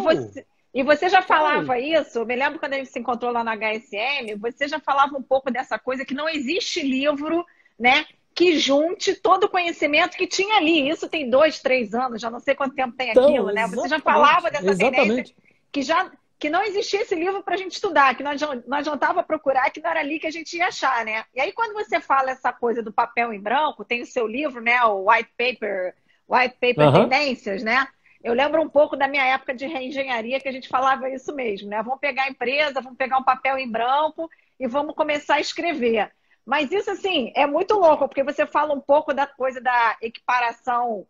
E você já falava isso, eu me lembro quando a gente se encontrou lá na HSM, você já falava um pouco dessa coisa que não existe livro, né, que junte todo o conhecimento que tinha ali. Isso tem 2, 3 anos, já não sei quanto tempo tem aquilo, né? Você já falava dessa tendência que não existia esse livro para a gente estudar, que não adiantava procurar, que não era ali que a gente ia achar, né? E aí quando você fala essa coisa do papel em branco, tem o seu livro, né, o White Paper Tendências, né? Eu lembro um pouco da minha época de reengenharia que a gente falava isso mesmo, né? Vamos pegar a empresa, vamos pegar um papel em branco e vamos começar a escrever. Mas isso, assim, é muito louco, porque você fala um pouco da coisa da equiparação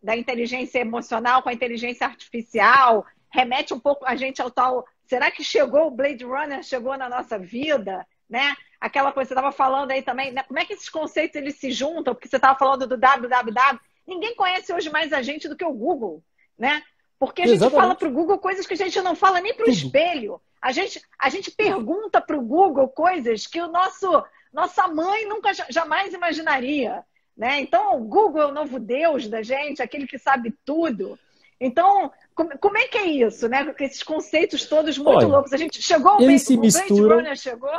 da inteligência emocional com a inteligência artificial, remete um pouco a gente ao tal... Será que chegou o Blade Runner, chegou na nossa vida, né? Aquela coisa que você estava falando aí também, né? Como é que esses conceitos eles se juntam? Porque você estava falando do www. Ninguém conhece hoje mais a gente do que o Google, né? Porque a gente fala para o Google coisas que a gente não fala nem para o espelho. A gente pergunta para o Google coisas que nossa mãe nunca jamais imaginaria, né? Então, o Google é o novo Deus da gente, aquele que sabe tudo. Então, como é que é isso, né? Com esses conceitos todos muito loucos. A gente chegou, o Blade Runner chegou?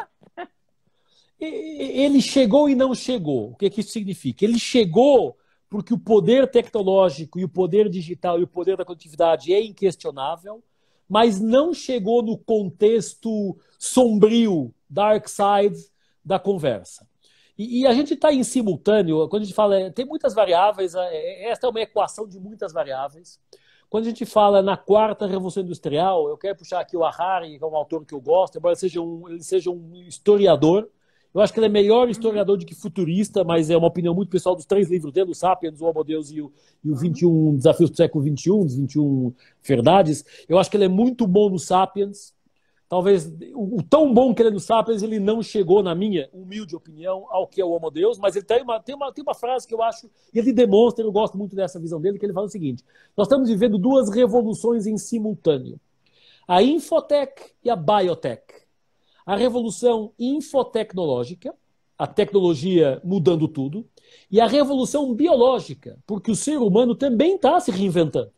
Ele chegou e não chegou. O que isso significa? Ele chegou porque o poder tecnológico e o poder digital e o poder da conectividade é inquestionável, mas não chegou no contexto sombrio, dark side da conversa. E a gente está em simultâneo, quando a gente fala, tem muitas variáveis, esta é uma equação de muitas variáveis. Quando a gente fala na quarta revolução industrial, eu quero puxar aqui o Harari, que é um autor que eu gosto, embora ele seja um historiador. Eu acho que ele é melhor historiador do que futurista, mas é uma opinião muito pessoal dos 3 livros dele, o Sapiens, o Homo Deus e o 21 Desafios do Século XXI, os 21 Verdades. Eu acho que ele é muito bom no Sapiens. Talvez, o tão bom que ele é no Sapiens, ele não chegou, na minha humilde opinião, ao que é o Homo Deus, mas ele tem uma frase que eu acho, e ele demonstra, eu gosto muito dessa visão dele, que ele fala o seguinte: nós estamos vivendo 2 revoluções em simultâneo. A Infotech e a Biotech. A revolução infotecnológica, a tecnologia mudando tudo, e a revolução biológica, porque o ser humano também está se reinventando.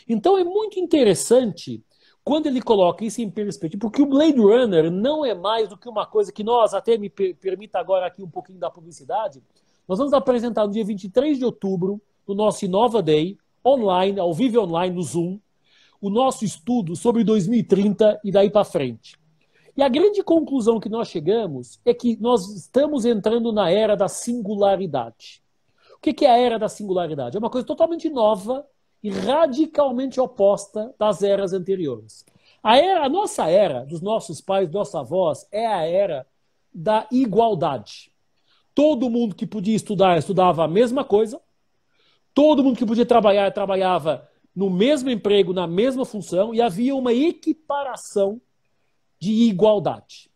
Então é muito interessante quando ele coloca isso em perspectiva, porque o Blade Runner não é mais do que uma coisa que nós, até me permita agora aqui um pouquinho da publicidade, nós vamos apresentar no dia 23 de outubro, no nosso Inova Day, online, ao vivo online, no Zoom, o nosso estudo sobre 2030 e daí para frente. E a grande conclusão que nós chegamos é que nós estamos entrando na era da singularidade. O que é a era da singularidade? É uma coisa totalmente nova e radicalmente oposta das eras anteriores. A nossa era, dos nossos pais, dos nossos avós, é a era da igualdade. Todo mundo que podia estudar, estudava a mesma coisa. Todo mundo que podia trabalhar, trabalhava no mesmo emprego, na mesma função, e havia uma equiparação de igualdade.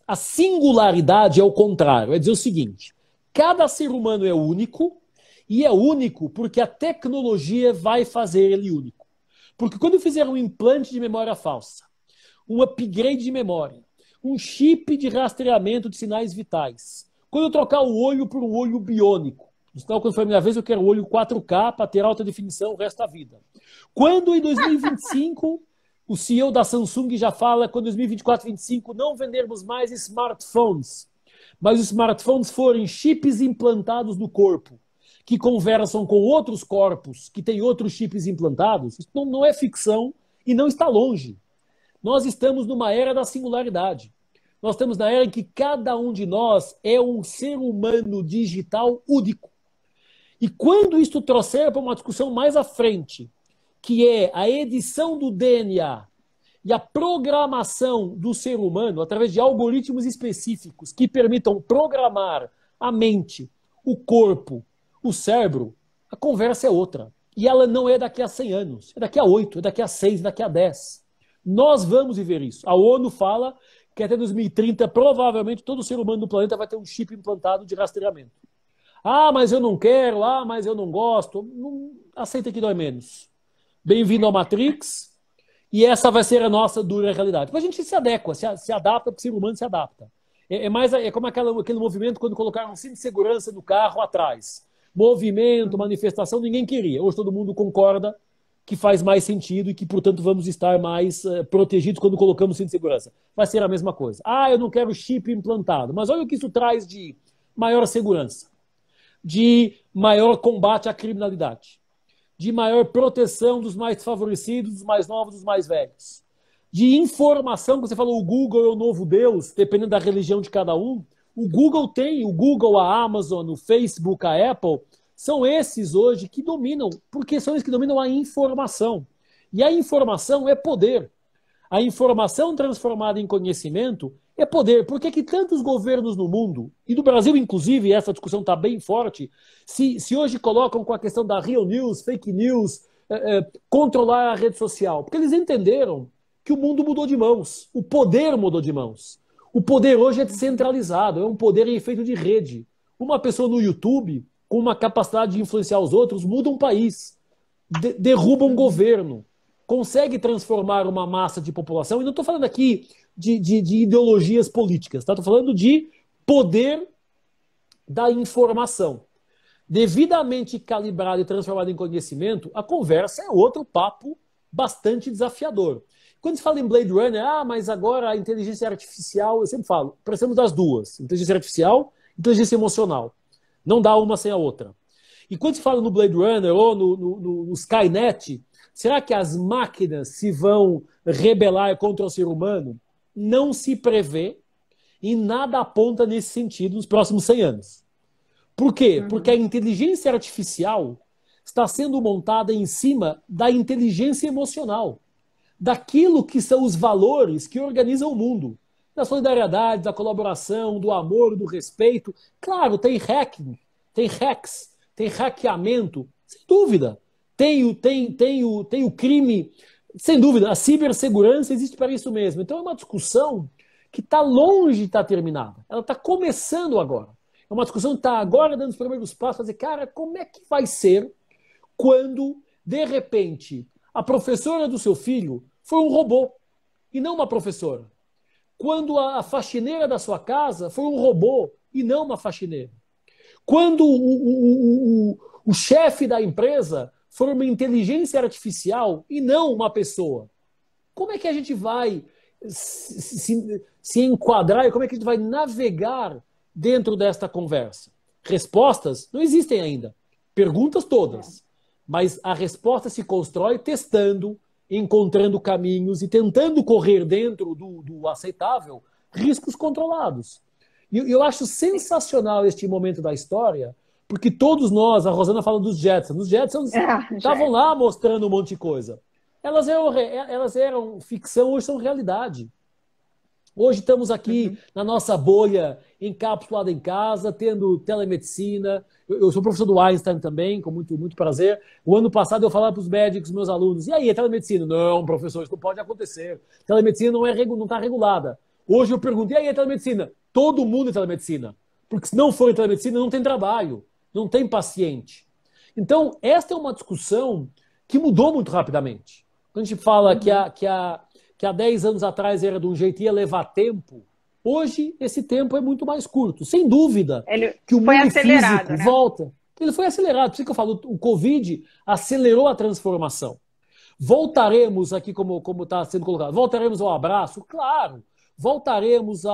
A singularidade é o contrário, é dizer o seguinte: cada ser humano é único, e é único porque a tecnologia vai fazer ele único. Porque quando fizer um implante de memória falsa, um upgrade de memória, um chip de rastreamento de sinais vitais, quando eu trocar o olho por um olho biônico, então, quando foi a minha vez, eu quero o olho 4K para ter alta definição o resto da vida. Quando em 2025... o CEO da Samsung já fala que em 2024, 2025 não vendermos mais smartphones, mas os smartphones forem chips implantados no corpo, que conversam com outros corpos, que têm outros chips implantados. Isso não é ficção e não está longe. Nós estamos numa era da singularidade. Nós estamos na era em que cada um de nós é um ser humano digital único. E quando isso trouxer para uma discussão mais à frente, que é a edição do DNA e a programação do ser humano através de algoritmos específicos que permitam programar a mente, o corpo, o cérebro, a conversa é outra. E ela não é daqui a 100 anos, é daqui a 8, é daqui a 6, é daqui a 10. Nós vamos viver isso. A ONU fala que até 2030, provavelmente, todo ser humano do planeta vai ter um chip implantado de rastreamento. Ah, mas eu não quero, ah, mas eu não gosto. Não, aceita que dói menos. Bem-vindo ao Matrix, e essa vai ser a nossa dura realidade. Depois a gente se adequa, se adapta, porque o ser humano se adapta. É como aquele movimento quando colocaram um cinto de segurança no carro atrás. Movimento, manifestação, ninguém queria. Hoje todo mundo concorda que faz mais sentido e que, portanto, vamos estar mais protegidos quando colocamos cinto de segurança. Vai ser a mesma coisa. Ah, eu não quero chip implantado. Mas olha o que isso traz de maior segurança, de maior combate à criminalidade, de maior proteção dos mais desfavorecidos, dos mais novos, dos mais velhos, de informação, que você falou, o Google é o novo Deus, dependendo da religião de cada um. O Google, a Amazon, o Facebook, a Apple, são esses hoje que dominam, porque são eles que dominam a informação. E a informação é poder. A informação transformada em conhecimento é poder. Por que tantos governos no mundo, e no Brasil inclusive, essa discussão está bem forte, se hoje colocam com a questão da real news, fake news, controlar a rede social? Porque eles entenderam que o mundo mudou de mãos, o poder mudou de mãos. O poder hoje é descentralizado, é um poder em efeito de rede. Uma pessoa no YouTube, com uma capacidade de influenciar os outros, muda um país, derruba um governo, consegue transformar uma massa de população, e não estou falando aqui de ideologias políticas, tá? Estou falando de poder da informação. Devidamente calibrado e transformado em conhecimento, a conversa é outro papo bastante desafiador. Quando se fala em Blade Runner, mas agora a inteligência artificial, eu sempre falo, precisamos das duas, inteligência artificial e inteligência emocional. Não dá uma sem a outra. E quando se fala no Blade Runner ou no Skynet, será que as máquinas se vão rebelar contra o ser humano? Não se prevê e nada aponta nesse sentido nos próximos 100 anos. Por quê? Porque a inteligência artificial está sendo montada em cima da inteligência emocional, daquilo que são os valores que organizam o mundo, da solidariedade, da colaboração, do amor, do respeito. Claro, tem hacking, tem hacks, tem hackeamento, sem dúvida. Tem o crime, sem dúvida. A cibersegurança existe para isso mesmo. Então é uma discussão que está longe de estar terminada. Ela está começando agora. É uma discussão que está agora dando os primeiros passos, fazer, cara, como é que vai ser quando, de repente, a professora do seu filho foi um robô e não uma professora? Quando a faxineira da sua casa foi um robô e não uma faxineira? Quando o chefe da empresa for uma inteligência artificial e não uma pessoa? Como é que a gente vai se enquadrar e como é que a gente vai navegar dentro desta conversa? Respostas não existem ainda. Perguntas todas. Mas a resposta se constrói testando, encontrando caminhos e tentando correr dentro do aceitável riscos controlados. E eu acho sensacional este momento da história, porque todos nós, a Rosana fala dos Jetsons, os Jetsons estavam lá mostrando um monte de coisa. Elas eram ficção, hoje são realidade. Hoje estamos aqui na nossa bolha, encapsulada em casa, tendo telemedicina. Eu sou professor do Einstein também, com muito, muito prazer. O ano passado eu falava para os médicos, meus alunos, e aí, a telemedicina? Não, professor, isso não pode acontecer. Telemedicina não está regulada. Hoje eu pergunto, e aí, a telemedicina? Todo mundo é telemedicina. Porque se não for em telemedicina, não tem trabalho, não tem paciente. Então, esta é uma discussão que mudou muito rapidamente. Quando a gente fala que há 10 anos atrás era de um jeito e ia levar tempo, hoje esse tempo é muito mais curto. Sem dúvida que o mundo físico, né, volta. Ele foi acelerado. Por isso que eu falo, o Covid acelerou a transformação. Voltaremos aqui, como está sendo colocado, voltaremos ao abraço? Claro. Voltaremos à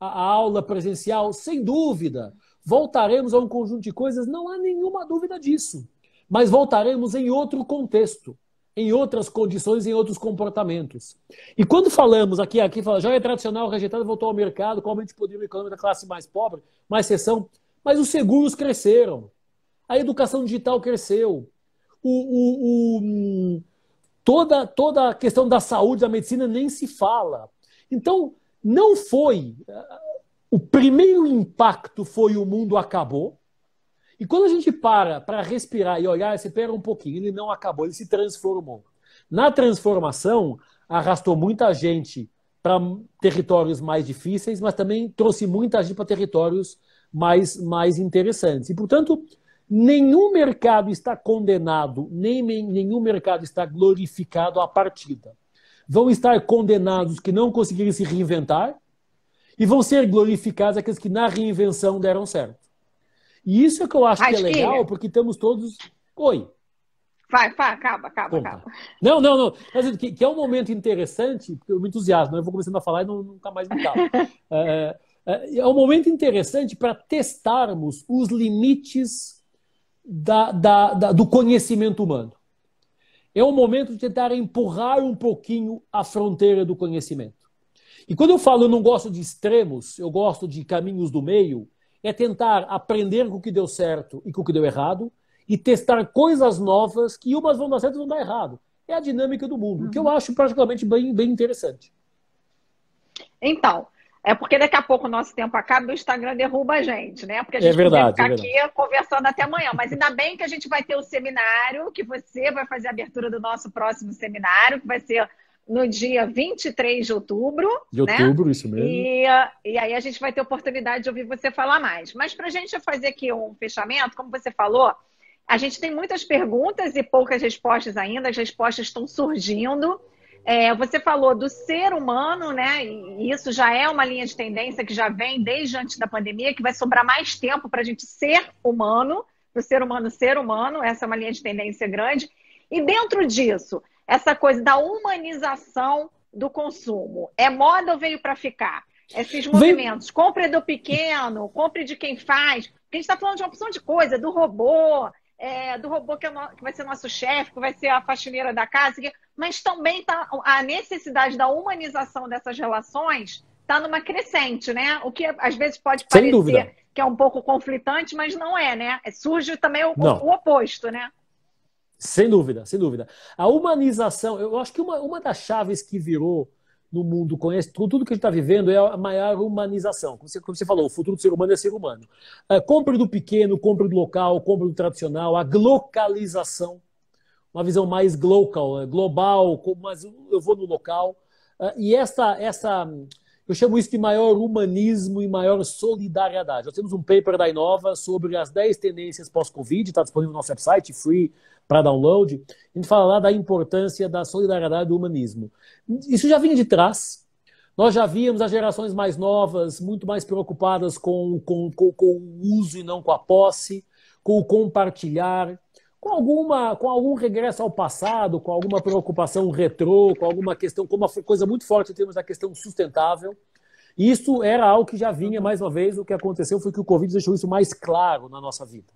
aula presencial? Sem dúvida. Voltaremos a um conjunto de coisas? Não há nenhuma dúvida disso. Mas voltaremos em outro contexto, em outras condições, em outros comportamentos. E quando falamos aqui fala, joia tradicional rejeitada voltou ao mercado, com aumento de poder econômico da classe mais pobre, mais recessão, mas os seguros cresceram, a educação digital cresceu, toda a questão da saúde, da medicina nem se fala. Então, não foi... O primeiro impacto foi o mundo acabou. E quando a gente para respirar e olhar, você pega um pouquinho, ele não acabou, ele se transformou. Na transformação, arrastou muita gente para territórios mais difíceis, mas também trouxe muita gente para territórios mais interessantes. E, portanto, nenhum mercado está condenado, nem nenhum mercado está glorificado à partida. Vão estar condenados os que não conseguirem se reinventar e vão ser glorificados aqueles que na reinvenção deram certo. E isso é que eu acho que é legal, porque estamos todos... Oi. Vai, acaba. Não. Que é um momento interessante, porque eu me entusiasmo, eu vou começando a falar e nunca mais me calo. É um momento interessante para testarmos os limites do conhecimento humano. É um momento de tentar empurrar um pouquinho a fronteira do conhecimento. E quando eu falo eu não gosto de extremos, eu gosto de caminhos do meio, é tentar aprender com o que deu certo e com o que deu errado e testar coisas novas que umas vão dar certo e vão dar errado. É a dinâmica do mundo, o que eu acho particularmente bem interessante. Então, é porque daqui a pouco o nosso tempo acaba e o Instagram derruba a gente, né? Porque a gente vai ficar aqui conversando até amanhã. Mas ainda bem que a gente vai ter o seminário, que você vai fazer a abertura do nosso próximo seminário, que vai ser no dia 23 de outubro. Né? Isso mesmo. E aí a gente vai ter oportunidade de ouvir você falar mais. Mas para a gente fazer aqui um fechamento, como você falou, a gente tem muitas perguntas e poucas respostas ainda. As respostas estão surgindo. Você falou do ser humano, né? E isso já é uma linha de tendência que já vem desde antes da pandemia, que vai sobrar mais tempo para a gente ser humano, para o ser humano ser humano. Essa é uma linha de tendência grande. E dentro disso, essa coisa da humanização do consumo. É moda ou veio para ficar? Esses movimentos, compre do pequeno, compre de quem faz. Porque a gente está falando de uma opção de coisa, do robô que vai ser nosso chefe, que vai ser a faxineira da casa, mas também a necessidade da humanização dessas relações está numa crescente, né? O que às vezes pode parecer que é um pouco conflitante, mas não é, né? Surge também o oposto, né? Sem dúvida. A humanização, eu acho que uma das chaves que virou no mundo, tudo que a gente está vivendo, é a maior humanização. Como você falou, o futuro do ser humano é ser humano. Compre do pequeno, compre do local, compre do tradicional, a glocalização, uma visão mais global, mas eu vou no local. E eu chamo isso de maior humanismo e maior solidariedade. Nós temos um paper da Inova sobre as 10 tendências pós-Covid, está disponível no nosso website, free para download. A gente fala lá da importância da solidariedade e do humanismo. Isso já vinha de trás. Nós já víamos as gerações mais novas muito mais preocupadas com o uso e não com a posse, com o compartilhar, com algum regresso ao passado, com alguma preocupação retrô, com alguma questão, com uma coisa muito forte em termos da questão sustentável. Isso era algo que já vinha, mais uma vez, o que aconteceu foi que o Covid deixou isso mais claro na nossa vida.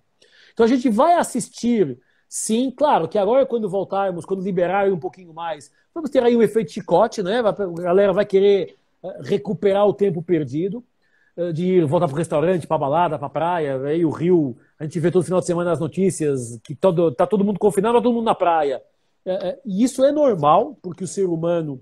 Então a gente vai assistir, sim, claro, que agora quando voltarmos, quando liberarem um pouquinho mais, vamos ter aí um efeito chicote, né? A galera vai querer recuperar o tempo perdido, de voltar para o restaurante, para a balada, para a praia, aí o Rio, a gente vê todo final de semana nas notícias que tá todo mundo confinado, tá todo mundo na praia. E isso é normal, porque o ser humano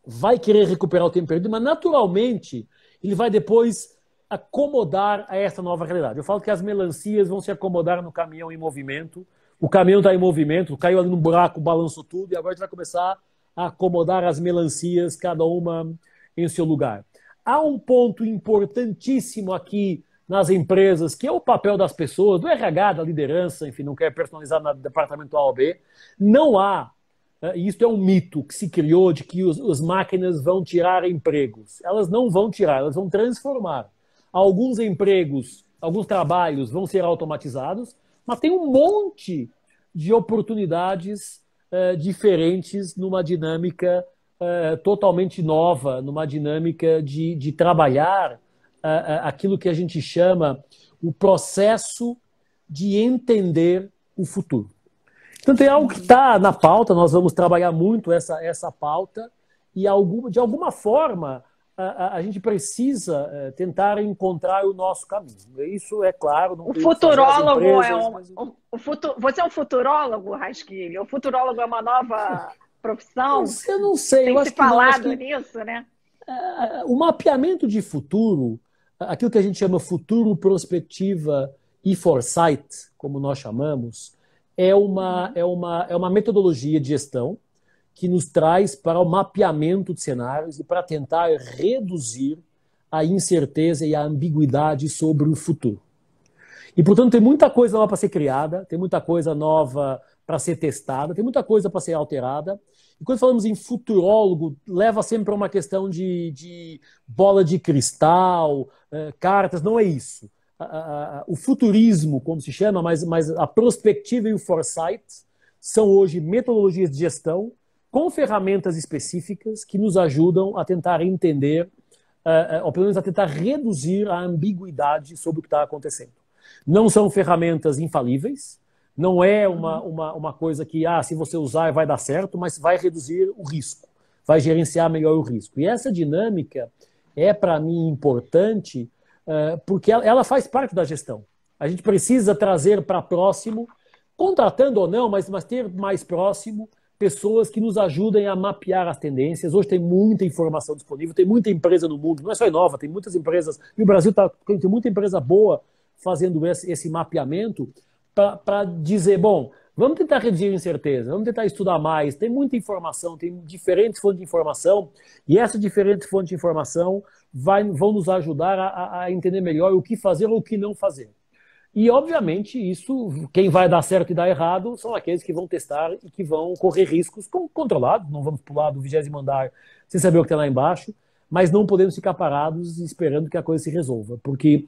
vai querer recuperar o tempo perdido, mas naturalmente ele vai depois acomodar a essa nova realidade. Eu falo que as melancias vão se acomodar no caminhão em movimento, o caminhão está em movimento, caiu ali no buraco, balançou tudo, e agora a gente vai começar a acomodar as melancias, cada uma em seu lugar. Há um ponto importantíssimo aqui nas empresas, que é o papel das pessoas, do RH, da liderança, enfim, não quero personalizar no departamento A ou B. Não há, e isso é um mito que se criou, de que as máquinas vão tirar empregos. Elas não vão tirar, elas vão transformar. Alguns empregos, alguns trabalhos vão ser automatizados, mas tem um monte de oportunidades diferentes numa dinâmica totalmente nova, numa dinâmica de trabalhar aquilo que a gente chama o processo de entender o futuro. Então tem algo que está na pauta, nós vamos trabalhar muito essa pauta e de alguma forma a gente precisa tentar encontrar o nosso caminho. Isso é claro. Não o futurólogo Você é um futurólogo, Rasquilho? O futurólogo é uma nova profissão? Eu não sei. Tem se falado nisso, né? O mapeamento de futuro, aquilo que a gente chama futuro, prospectiva e foresight, como nós chamamos, é uma metodologia de gestão que nos traz para o mapeamento de cenários e para tentar reduzir a incerteza e a ambiguidade sobre o futuro. E, portanto, tem muita coisa nova para ser criada, tem muita coisa nova para ser testada, tem muita coisa para ser alterada. E quando falamos em futurólogo, leva sempre para uma questão de bola de cristal, cartas, não é isso. O futurismo, como se chama, mas a prospectiva e o foresight são hoje metodologias de gestão com ferramentas específicas que nos ajudam a tentar entender, ou pelo menos a tentar reduzir a ambiguidade sobre o que está acontecendo. Não são ferramentas infalíveis, não é uma coisa que, se você usar vai dar certo, mas vai reduzir o risco, vai gerenciar melhor o risco. E essa dinâmica é, para mim, importante, porque ela faz parte da gestão. A gente precisa trazer para próximo, contratando ou não, mas ter mais próximo pessoas que nos ajudem a mapear as tendências. Hoje tem muita informação disponível, tem muita empresa no mundo, não é só Inova, tem muitas empresas, e o Brasil tem muita empresa boa fazendo esse mapeamento para dizer, bom, vamos tentar reduzir a incerteza, vamos tentar estudar mais, tem muita informação, tem diferentes fontes de informação, e essas diferentes fontes de informação vão nos ajudar a entender melhor o que fazer ou o que não fazer. E, obviamente, isso, quem vai dar certo e dar errado são aqueles que vão testar e que vão correr riscos controlados. Não vamos pular do 20º andar sem saber o que está lá embaixo, mas não podemos ficar parados esperando que a coisa se resolva. Porque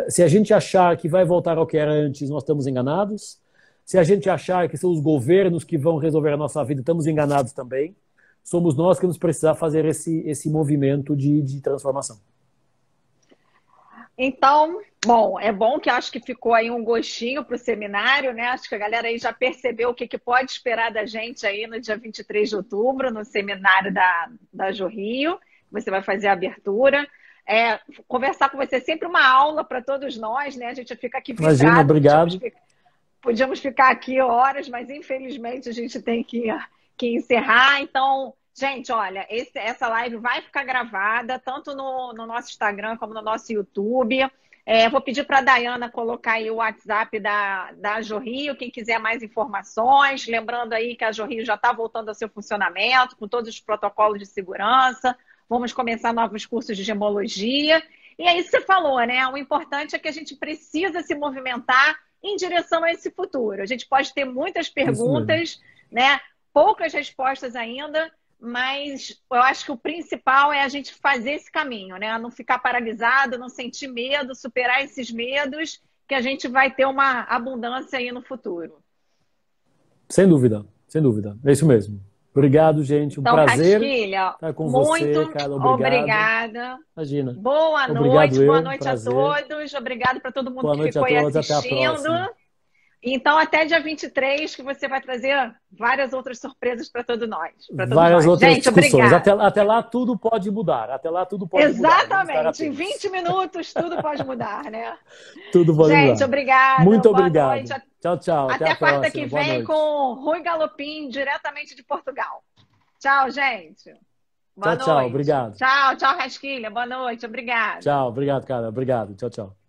se a gente achar que vai voltar ao que era antes, nós estamos enganados. Se a gente achar que são os governos que vão resolver a nossa vida, estamos enganados também. Somos nós que vamos precisar fazer esse movimento de transformação. Então, bom, é bom que acho que ficou aí um gostinho para o seminário, né? Acho que a galera aí já percebeu o que pode esperar da gente aí no dia 23 de outubro, no seminário da Jorrio. Você vai fazer a abertura. Conversar com você é sempre uma aula para todos nós, né? A gente fica aqui vidrado. Imagina, obrigado. Podíamos ficar aqui horas, mas infelizmente a gente tem que encerrar. Então, gente, olha, essa live vai ficar gravada tanto no nosso Instagram como no nosso YouTube. Vou pedir para a Dayana colocar aí o WhatsApp da Jorrio, quem quiser mais informações. Lembrando aí que a Jorrio já está voltando ao seu funcionamento, com todos os protocolos de segurança. Vamos começar novos cursos de gemologia. E é isso que você falou, né? O importante é que a gente precisa se movimentar em direção a esse futuro. A gente pode ter muitas perguntas, né? Poucas respostas ainda, mas eu acho que o principal é a gente fazer esse caminho, né? Não ficar paralisado, não sentir medo, superar esses medos, que a gente vai ter uma abundância aí no futuro. Sem dúvida, sem dúvida. É isso mesmo. Obrigado, gente. Um prazer estar com você, Carla. Obrigada. Imagina. Boa noite a todos. Obrigado para todo mundo que ficou aí assistindo. Então, até dia 23, que você vai trazer várias outras surpresas para todos nós. Várias outras discussões. Até lá tudo pode mudar. Exatamente. Em 20 minutos tudo pode mudar, né? Tudo pode mudar. Gente, obrigada. Muito obrigado. Tchau, tchau. Até a quarta que vem com Rui Galopim, diretamente de Portugal. Tchau, gente. Boa noite. Tchau. Obrigado. Tchau, Rasquilha. Boa noite. Obrigada. Tchau. Obrigado, cara. Obrigado. Tchau, tchau.